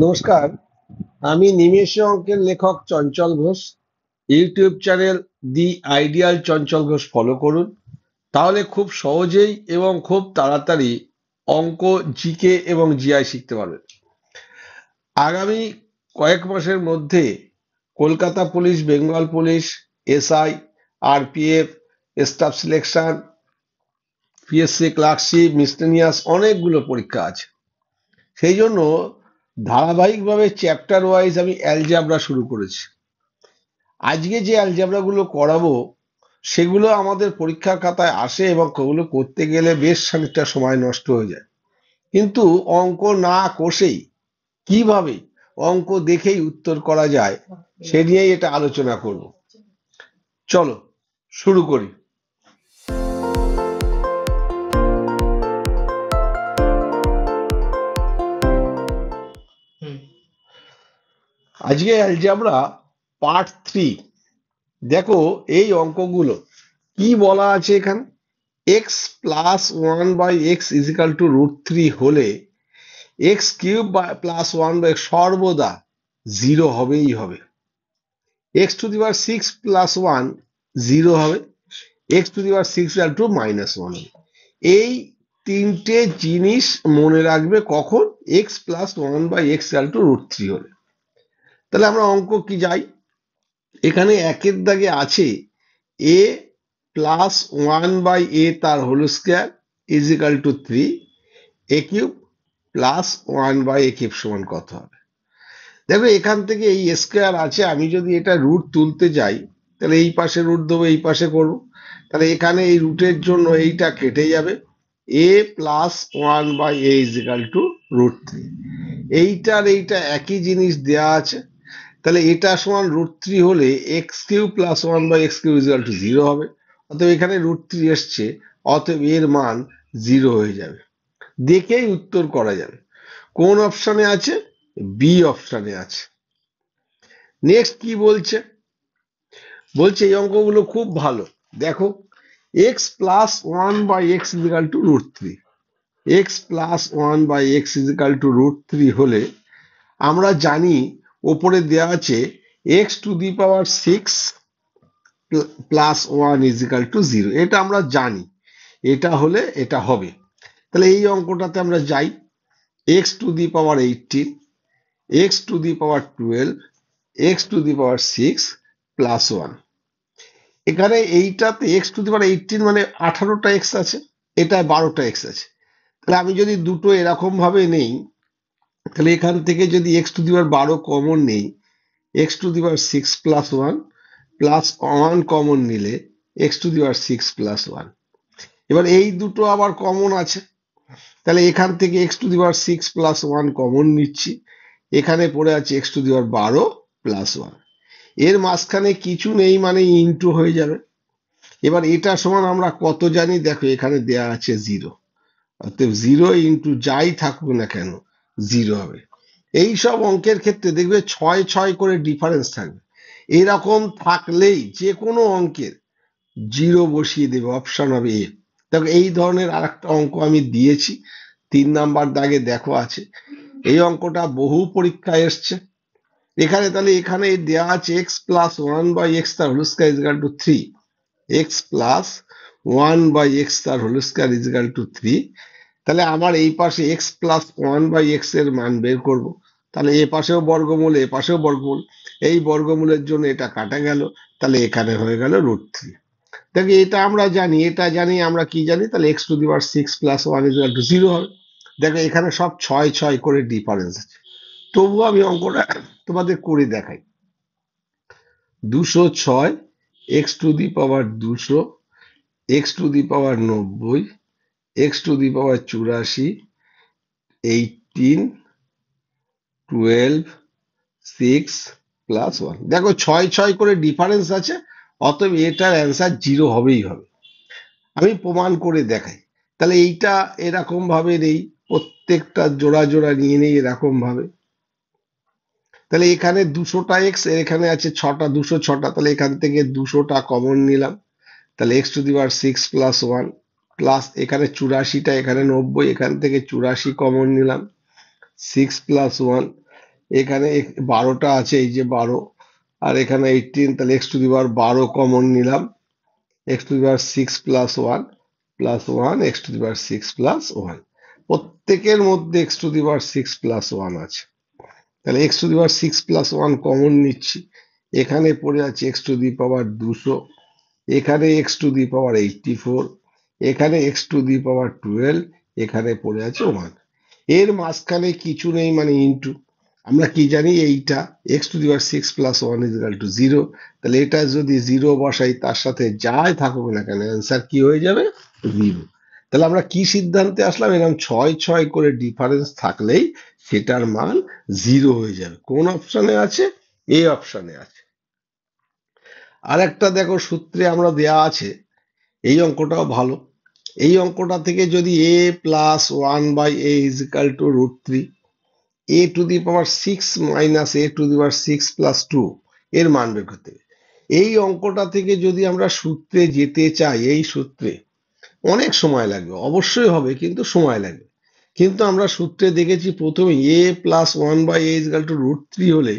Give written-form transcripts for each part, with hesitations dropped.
নমস্কার, আমি নিমেষে অঙ্কের লেখক Chanchal Ghosh. YouTube channel the ideal Chanchal Ghosh follow করুন, তাহলে খুব সহজেই এবং খুব তাড়াতাড়ি অঙ্ক, জিকে এবং জিআই শিখতে পারবেন। আগামী কয়েক মাসের মধ্যে Kolkata police, Bengal police, SI, RPF, staff selection, PSC clerkship, miscellaneous অনেকগুলো পরীক্ষা আছে। সেই জন্য ধারাবাহিকভাবে চ্যাপ্টার ওয়াইজ আমি অ্যালজেব্রা শুরু করেছি। আজকে যে অ্যালজেব্রা গুলো করাবো সেগুলো আমাদের পরীক্ষার খাতায় আসে এবং ওগুলো করতে গেলে বেশ খানিকটা সময় নষ্ট হয়ে যায়। কিন্তু অঙ্ক না কষেই কিভাবে অঙ্ক দেখেই উত্তর করা যায় সে নিয়েই এটা আলোচনা করব। চলো শুরু করি। আজকে অ্যালজেব্রা পার্ট 3। দেখো এই অঙ্কগুলো কি বলা আছে এখানে। X plus 1/x equal to √3 হলে এক্স কিউব প্লাস 1/x সর্বদা 0 হবেই হবে। X to the power 6 plus 1 0 হবে। X to the power 6 equal to -1 হবে। এই তিনটে জিনিস মনে রাখবে কখন x plus 1/x equal to √3 হলে। তাহলে আমরা অঙ্ক কি যাই, এখানে একের দাগে আছে এ প্লাস 1/a তার whole square is equal to 3, a cube plus 1/a cube সমান কত হবে। দেখো এখান থেকে এই স্কোয়ার আছে, আমি যদি এটা রুট তুলতে যাই তাহলে এই পাশে রুট দেবো, এই পাশে করবো, তাহলে এখানে এই রুটের জন্য এইটা কেটে যাবে। A plus 1/a is equal to √3, এইটার এইটা একই জিনিস দেয়া আছে। তাহলে এটা সমান √3 হলে x cube plus 1/x cube is equal two 0 হবে। অতএব এখানে √3 এসছে, অতএব এর মান 0 হয়ে যাবে। দেখেই উত্তর করা যাবে। কোন অপশনে আছে? বি অপশনে আছে। নেক্সট কি বলছে, বলছে এই অঙ্কগুলো খুব ভালো। দেখো x plus 1/x equal to √3, x plus 1/x equal to √3 হলে আমরা জানি ওপরে দেওয়া আছে x to the power 6 plus 1 equal to 0, এটা আমরা জানি, এটা হলে এটা হবে। তাহলে এই অঙ্কটাতে আমরা যাই, x to the power 18, x to the power 12, x to the power 6 plus 1। এখানে এইটাতে এক্স টু দি পাওয়ার 18 মানে 18টা এক্স আছে, এটা 12টা এক্স আছে। তাহলে আমি যদি দুটো এরকম ভাবে নেই, তাহলে এখান থেকে যদি x to the power 12 common নেই, x to the power 6 plus 1 plus 1 common নিলে x to the power 6 plus 1। এবার এই দুটো আবার কমন আছে, তাহলে এখান থেকে x to the power 6 plus 1 common নিচ্ছি, এখানে পড়ে আছে x to the power 12 plus 1। এর মাঝখানে কিছু নেই মানে ইনটু হয়ে যাবে। এবার এটা সমান আমরা কত জানি, দেখো এখানে দেয়া আছে 0, অতএব 0 ইনটু যাই থাকুক না কেন 0 হবে। এই সব অঙ্কের ক্ষেত্রে দেখবে 6 করে ডিফারেন্স থাকবে। এরকম থাকলেই যে কোনো অঙ্কের 0 বসিয়ে দেবে, অপশন হবে এ। দেখো এই ধরনের আর একটা অঙ্ক আমি দিয়েছি 3 নাম্বার দাগে, দেখো আছে। এই অঙ্কটা বহু পরীক্ষায় এসছে। এখানে তাহলে এখানে দেওয়া আছে এক্স প্লাস 1/x তার whole square is equal to 3, x plus 1/x তার whole square is equal to 3। তাহলে আমার এই পাশে এক্স প্লাস 1/x এর মান বের করব। তাহলে এ পাশেও বর্গমূল, এ পাশেও বর্গমূল, এই বর্গমূলের জন্য এটা কাটা গেল, তাহলে এখানে হয়ে গেল √3। দেখি এটা আমরা জানি, এটা জানি, আমরা কি জানি, তাহলে x to the power 6 plus 1 is equal two 0 হবে। দেখো এখানে সব 6 করে ডিফারেন্স আছে, তবুও আমি অঙ্কটা তোমাদের করে দেখাই। 206 x to the power 200, x to the power 90, x to the power 84, 18, 12, 6 plus 1। দেখো 6 করে ডিফারেন্স আছে, অতএব এটার অ্যান্সার 0 হবেই হবে। আমি প্রমাণ করে দেখাই। তাহলে এইটা এরকম ভাবে নেই, প্রত্যেকটা জোড়া জোড়া নিয়ে নেই এরকম ভাবে। তাহলে এখানে 200টা এক্স, এখানে আছে 6টা, 206টা, তাহলে এখান থেকে 200টা কমন নিলাম, তাহলে x to the power 6 plus 1 plus এখানে 84টা, এখানে 90, এখান থেকে 84 কমন নিলাম, 6 প্লাস 1 এখানে 12টা আছে, এই যে 12, আর এখানে 18, তাহলে x to the power 12 common নিলাম, x to the power 6 plus 1 plus 1 x to the power 6 plus 1। প্রত্যেকের মধ্যে x to the power 6 plus 1 আছে, তাহলে x to the power 6 plus 1 common নিচ্ছি। এখানে পড়ে আছে এক্স টু দি পাওয়ার 200, এখানে এক্স টু দি পাওয়ার 84, এখানে এক্স টু দি পাওয়ার 12, এখানে পড়ে আছে 1। এর মাঝখানে কিছু নেই, মানে ইনটু। আমরা কি জানি, এইটা x to the power 6 plus 1 is equal two 0। তাহলে এটা যদি 0 বসাই, তার সাথে যাই থাকুক না কেন, অ্যান্সার কি হয়ে যাবে? 0। তাহলে আমরা কি সিদ্ধান্তে আসলাম? এরকম 6 করে ডিফারেন্স থাকলেই সেটার মান 0 হয়ে যাবে। কোন অপশনে আছে? এ অপশনে আছে। আর একটা দেখো, সূত্রে আমরা দেয়া আছে, এই অঙ্কটাও ভালো। এই অঙ্কটা থেকে যদি a plus 1/a is equal to √3, a two the power 6 minus a two the power 6 plus 2 এর মান বের করতে হবে। এই অঙ্কটা থেকে যদি আমরা সূত্রে যেতে চাই, এই সূত্রে অনেক সময় লাগবে, অবশ্যই হবে, কিন্তু সময় লাগবে। কিন্তু আমরা সূত্রে দেখেছি, প্রথমে a plus 1/a is equal to √3 হলে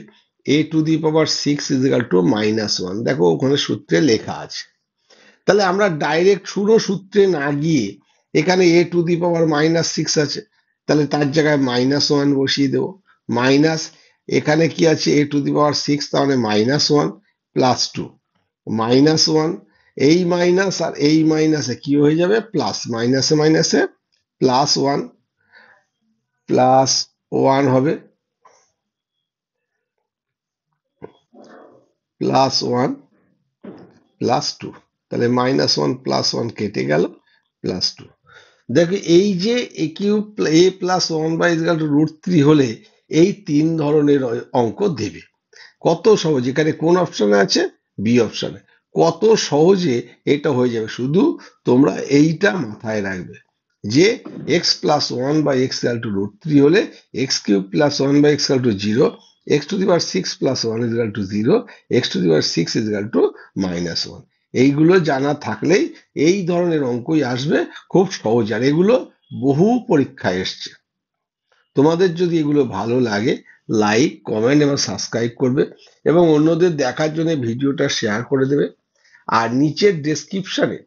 a two the power 6 is equal two -1। দেখো ওখানে সূত্রে লেখা আছে। তাহলে আমরা ডাইরেক্ট শুধু সূত্রে না গিয়ে, এখানে এ টু দি পাওয়ার -6 আছে, তাহলে তার জায়গায় -1 বসিয়ে দেবো। মাইনাস, এখানে কি আছে, এ টু দি পাওয়ার 6, তাহলে -1 প্লাস 2, -1, এই মাইনাস আর এই মাইনাসে কি হয়ে যাবে? প্লাস, মাইনাসে মাইনাসে প্লাস 1, প্লাস 1 হবে, প্লাস 1 প্লাস 2, তাহলে -1 প্লাস 1 কেটে গেল, প্লাস 2। দেখো এই যে এ কিউব a প্লাস 1/√3 হলে এই 3 ধরনের অঙ্ক দেবে। কত সহজ! এখানে কোন অপশনে আছে? বি অপশনে। কত সহজে এটা হয়ে যাবে, শুধু তোমরা এইটা মাথায় রাখবে যে এক্স প্লাস 1/x=√3 হলে x cube plus 1/x=0, x to the power 6 plus 1 0, x to the power 6 -1। এইগুলো জানা থাকলেই এই ধরনের অঙ্কই আসবে খুব সহজ, আর এগুলো বহু পরীক্ষায় এসছে। তোমাদের যদি এগুলো ভালো লাগে, লাইক, কমেন্ট এবং সাবস্ক্রাইব করবে, এবং অন্যদের দেখার জন্য ভিডিওটা শেয়ার করে দেবে। আর নিচের ডেসক্রিপশনে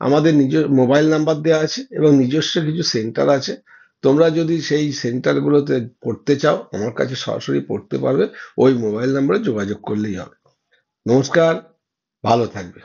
আমাদের মোবাইল নাম্বার দেওয়া আছে এবং নিজস্ব কিছু সেন্টার আছে। তোমরা যদি সেই সেন্টারগুলোতে পড়তে চাও, আমার কাছে সরাসরি পড়তে পারবে, ওই মোবাইল নাম্বারে যোগাযোগ করলেই হবে। নমস্কার, ভালো থাকবে।